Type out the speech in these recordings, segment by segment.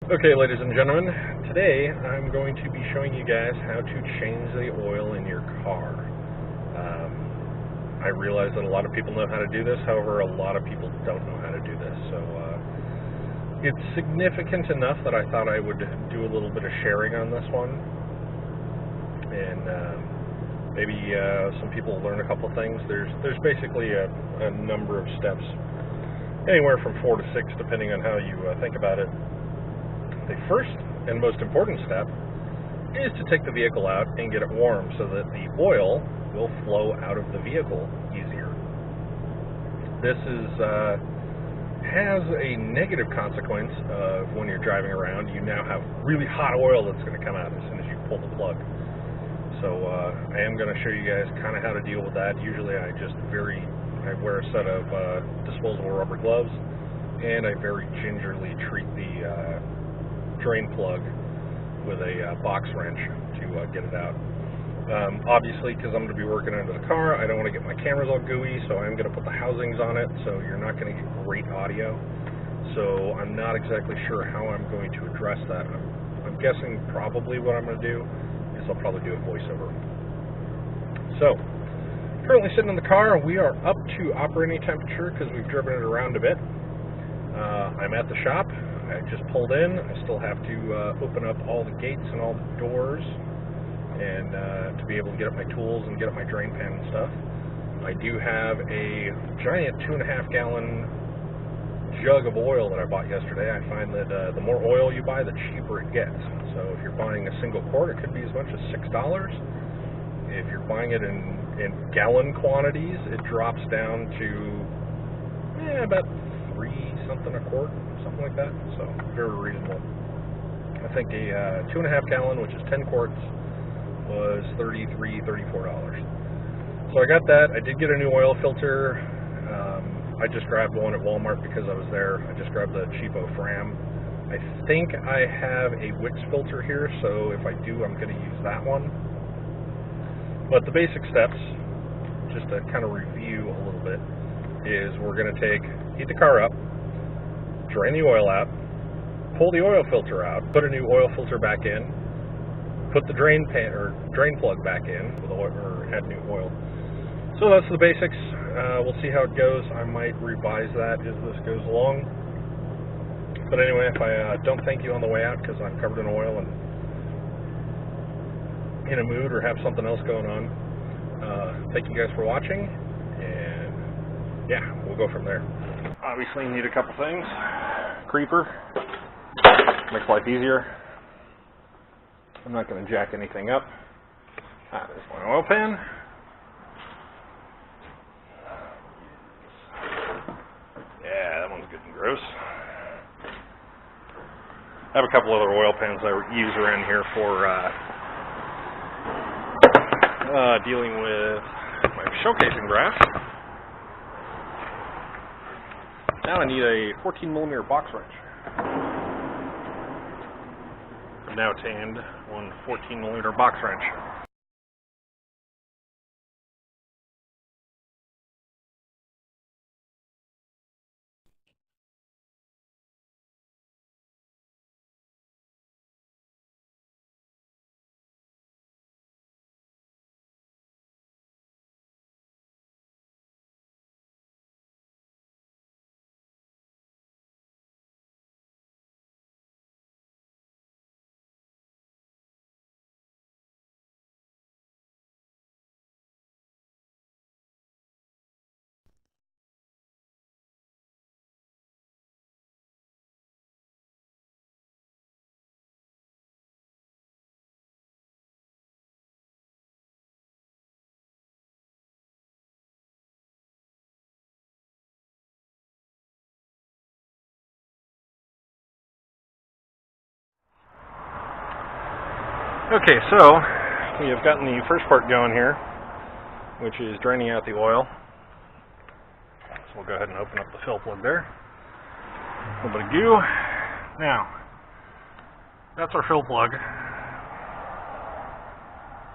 Okay, ladies and gentlemen, today I'm going to be showing you guys how to change the oil in your car. I realize that a lot of people know how to do this, however, a lot of people don't know how to do this. So it's significant enough that I thought I would do a little bit of sharing on this one. And maybe some people learn a couple things. There's basically a number of steps, anywhere from 4 to 6, depending on how you think about it. The first and most important step is to take the vehicle out and get it warm so that the oil will flow out of the vehicle easier. This has a negative consequence of when you're driving around, you now have really hot oil that's going to come out as soon as you pull the plug. So I am going to show you guys kind of how to deal with that. Usually I wear a set of disposable rubber gloves, and I very gingerly treat the drain plug with a box wrench to get it out. Obviously, because I'm going to be working under the car, I don't want to get my cameras all gooey, so I'm going to put the housings on it, so you're not going to get great audio. So I'm not exactly sure how I'm going to address that. I'm guessing probably what I'm going to do is I'll probably do a voiceover. So, currently sitting in the car, we are up to operating temperature because we've driven it around a bit. I'm at the shop. I just pulled in. I still have to open up all the gates and all the doors and to be able to get up my tools and get up my drain pan and stuff. I do have a giant 2.5-gallon jug of oil that I bought yesterday. I find that the more oil you buy, the cheaper it gets. So if you're buying a single quart, it could be as much as $6. If you're buying it in gallon quantities, it drops down to about $3-something a quart, something like that. So very reasonable. I think a 2.5 gallon, which is 10 quarts, was $34. So I got that. I did get a new oil filter. I just grabbed one at Walmart because I was there. I just grabbed the cheapo Fram. I think I have a Wix filter here, so if I do, I'm going to use that one. But the basic steps, just to kind of review a little bit, is we're going to heat the car up, drain the oil out, pull the oil filter out, put a new oil filter back in, put the drain plug back in with oil, or add new oil. So that's the basics. We'll see how it goes. I might revise that as this goes along. But anyway, if I don't thank you on the way out because I'm covered in oil and in a mood or have something else going on, thank you guys for watching, and yeah, we'll go from there. Obviously, you need a couple things. Creeper makes life easier. I'm not going to jack anything up. There's my oil pan. Yeah, that one's good and gross. I have a couple other oil pans I use around here for dealing with my shell casing brass. Now I need a 14mm box wrench. I've now tanned one 14mm box wrench. Okay, so we have gotten the first part going here, which is draining out the oil. So we'll go ahead and open up the fill plug there. A little bit of goo. Now, that's our fill plug.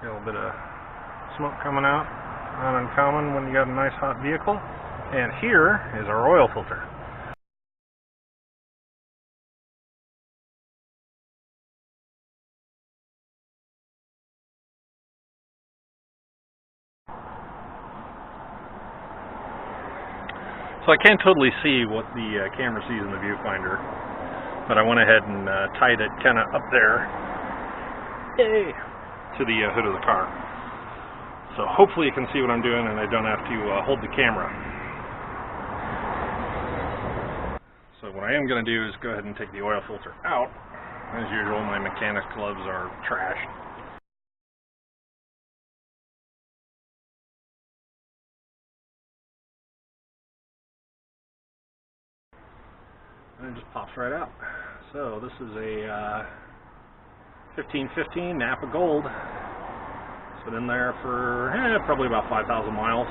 Got a little bit of smoke coming out. Not uncommon when you got a nice hot vehicle. And here is our oil filter. So I can't totally see what the camera sees in the viewfinder, but I went ahead and tied it kind of up there, yay, to the hood of the car. So hopefully you can see what I'm doing and I don't have to hold the camera. So what I am going to do is go ahead and take the oil filter out. As usual, my mechanics gloves are trash. And it just pops right out. So this is a 1515 Napa Gold. It's been in there for probably about 5,000 miles.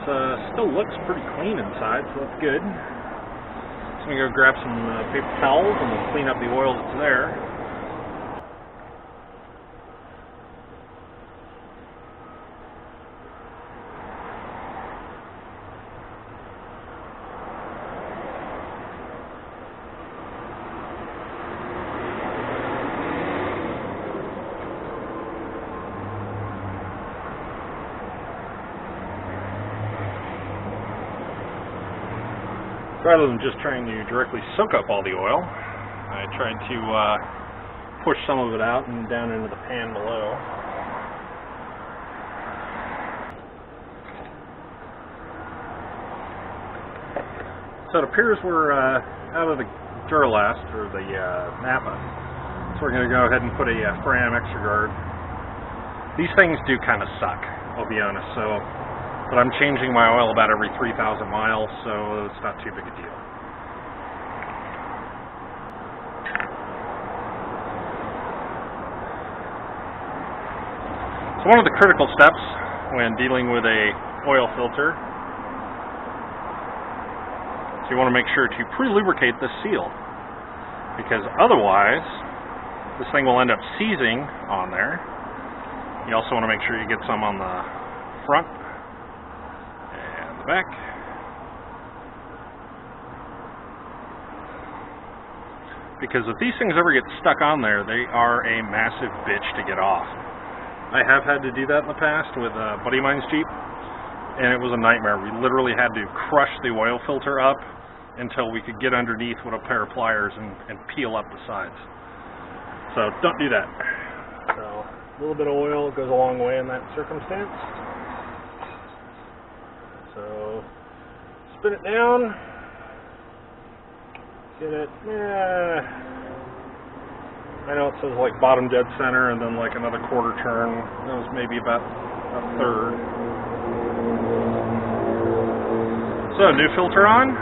It still looks pretty clean inside, so that's good. So I'm going to go grab some paper towels and we'll clean up the oil that's there. Rather than just trying to directly soak up all the oil, I tried to push some of it out and down into the pan below. So it appears we're out of the Duralast, or the Napa, so we're going to go ahead and put a Fram Extra Guard. These things do kind of suck, I'll be honest, but I'm changing my oil about every 3,000 miles, so it's not too big a deal. So one of the critical steps when dealing with a oil filter is you want to make sure to pre-lubricate the seal, because otherwise this thing will end up seizing on there. You also want to make sure you get some on the front back. Because if these things ever get stuck on there, they are a massive bitch to get off. I have had to do that in the past with a buddy of mine's Jeep, and it was a nightmare. We literally had to crush the oil filter up until we could get underneath with a pair of pliers and peel up the sides. So don't do that. So a little bit of oil goes a long way in that circumstance. So, spin it down, get it, I know it says like bottom dead center and then like another quarter turn. That was maybe about a third. So, new filter on.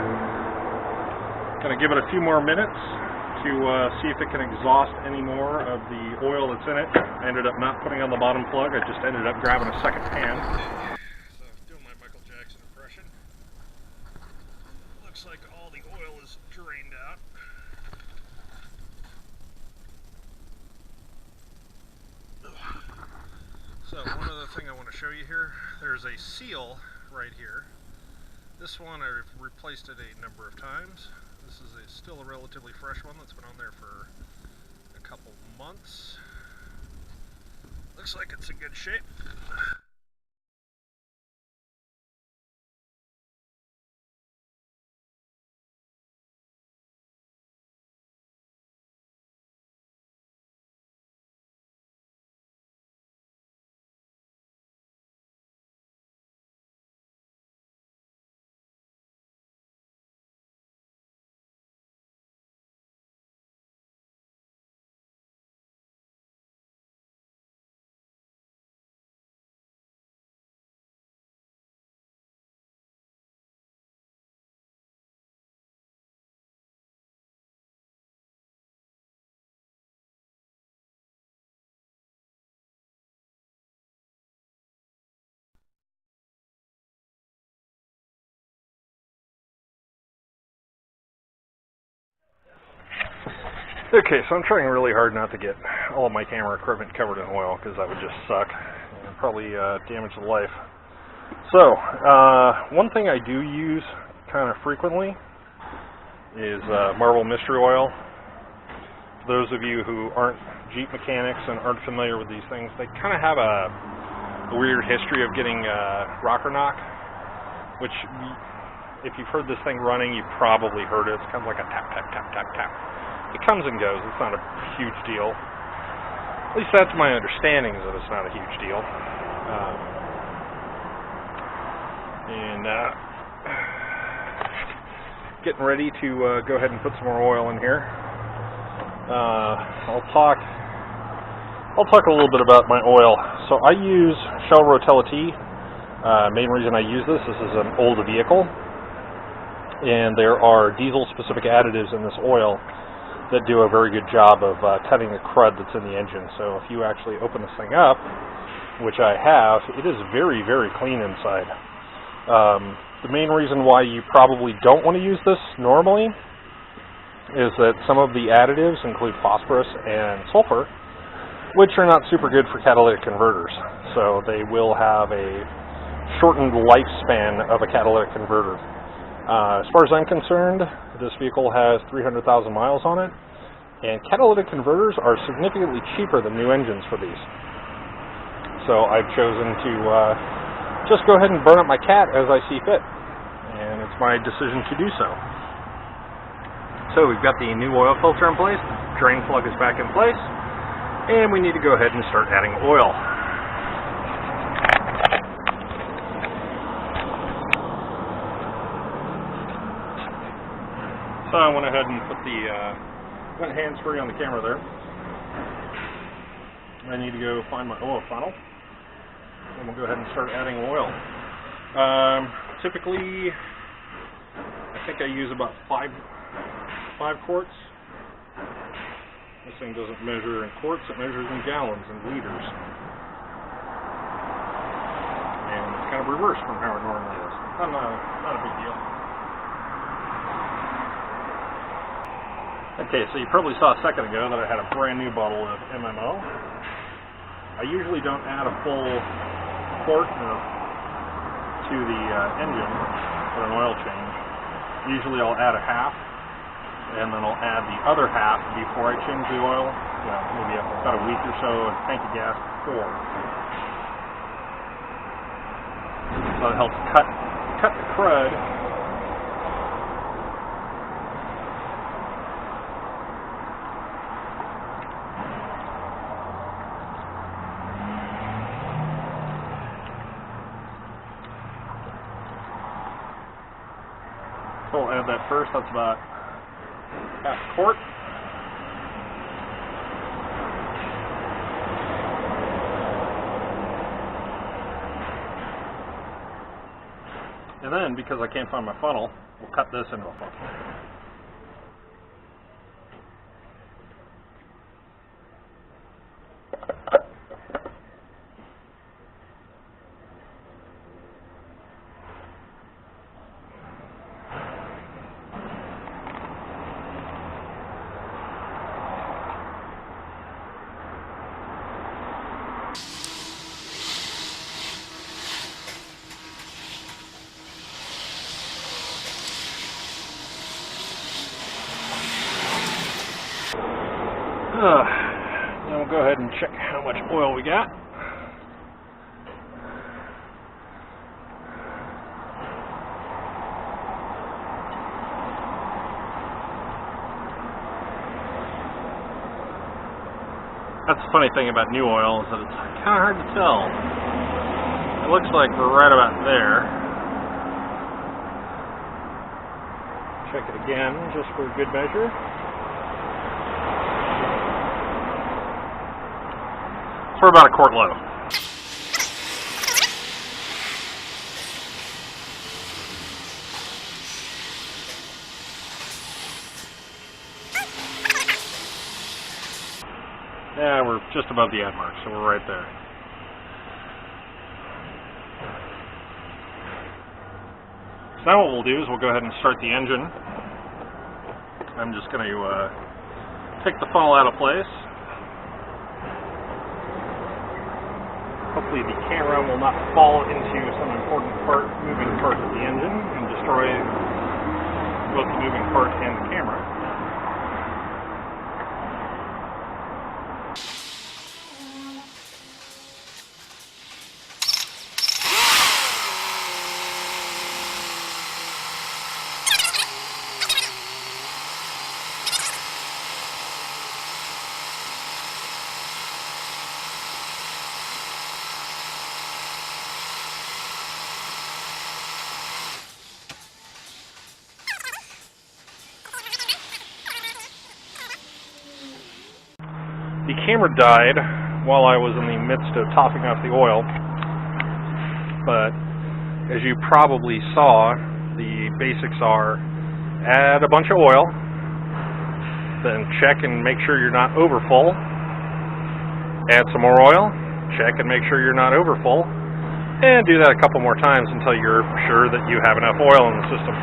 Gonna give it a few more minutes to see if it can exhaust any more of the oil that's in it. I ended up not putting on the bottom plug, I just ended up grabbing a second pan. Looks like all the oil is drained out. So one other thing I want to show you here, there's a seal right here. This one I've replaced it a number of times. This is still a relatively fresh one that's been on there for a couple months. Looks like it's in good shape. Okay, so I'm trying really hard not to get all of my camera equipment covered in oil, because that would just suck and probably damage the life. So, one thing I do use kind of frequently is Marvel Mystery Oil. For those of you who aren't Jeep mechanics and aren't familiar with these things, they kind of have a weird history of getting rocker knock, which if you've heard this thing running, you've probably heard it. It's kind of like a tap, tap, tap, tap, tap. It comes and goes. It's not a huge deal. At least that's my understanding, is that it's not a huge deal. Getting ready to go ahead and put some more oil in here. I'll talk a little bit about my oil. So I use Shell Rotella T. Main reason I use this is an old vehicle, and there are diesel-specific additives in this oil that do a very good job of cutting the crud that's in the engine. So if you actually open this thing up, which I have, it is very, very clean inside. The main reason why you probably don't want to use this normally is that some of the additives include phosphorus and sulfur, which are not super good for catalytic converters. So they will have a shortened lifespan of a catalytic converter. As far as I'm concerned, this vehicle has 300,000 miles on it, and catalytic converters are significantly cheaper than new engines for these. So I've chosen to just go ahead and burn up my cat as I see fit, and it's my decision to do so. So we've got the new oil filter in place, the drain plug is back in place, and we need to go ahead and start adding oil. So I went ahead and put the went hands-free on the camera there. I need to go find my oil funnel, and we'll go ahead and start adding oil. Typically, I think I use about 5 quarts. This thing doesn't measure in quarts, it measures in gallons and liters. And it's kind of reversed from how it normally is. Not a big deal. Okay, so you probably saw a second ago that I had a brand new bottle of MMO. I usually don't add a full quart to the engine for an oil change. Usually I'll add a half, and then I'll add the other half before I change the oil. Maybe about a week or so, a tank of gas before. So it helps cut the crud. So I'll add that first. That's about half a quart. And then, because I can't find my funnel, we'll cut this into a funnel. Then we'll go ahead and check how much oil we got. That's the funny thing about new oil, is that it's kind of hard to tell. It looks like we're right about there. Check it again, just for good measure. We're about a quart low. Yeah, we're just above the add mark, so we're right there. So now what we'll do is we'll go ahead and start the engine. I'm just going to take the funnel out of place. Hopefully the camera will not fall into some important moving part of the engine and destroy both the moving part and the camera. The camera died while I was in the midst of topping off the oil, but as you probably saw, the basics are add a bunch of oil, then check and make sure you're not over full, add some more oil, check and make sure you're not over full, and do that a couple more times until you're sure that you have enough oil in the system.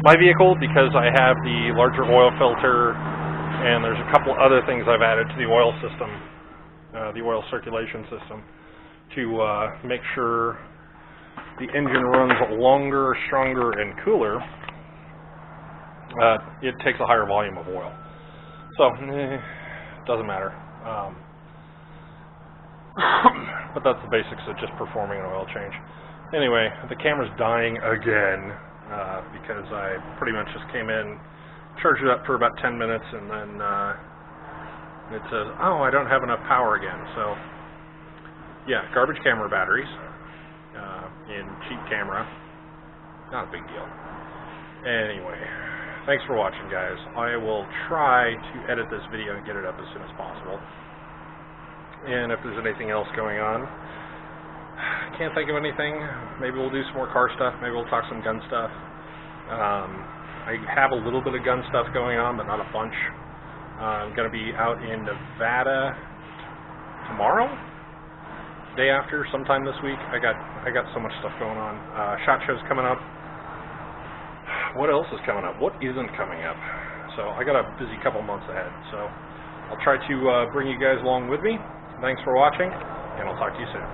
My vehicle, because I have the larger oil filter and there's a couple other things I've added to the oil system, the oil circulation system, to make sure the engine runs longer, stronger, and cooler, it takes a higher volume of oil. So, doesn't matter. But that's the basics of just performing an oil change. Anyway, the camera's dying again because I pretty much just came in, charged it up for about 10 minutes, and then it says, oh, I don't have enough power again. So, yeah, garbage camera batteries in cheap camera. Not a big deal. Anyway, thanks for watching, guys. I will try to edit this video and get it up as soon as possible. And if there's anything else going on, I can't think of anything. Maybe we'll do some more car stuff. Maybe we'll talk some gun stuff. I have a little bit of gun stuff going on, but not a bunch. I'm going to be out in Nevada tomorrow, day after, sometime this week. I got so much stuff going on. SHOT Show's coming up. What else is coming up? What isn't coming up? So I got a busy couple months ahead. So I'll try to bring you guys along with me. Thanks for watching, and I'll talk to you soon.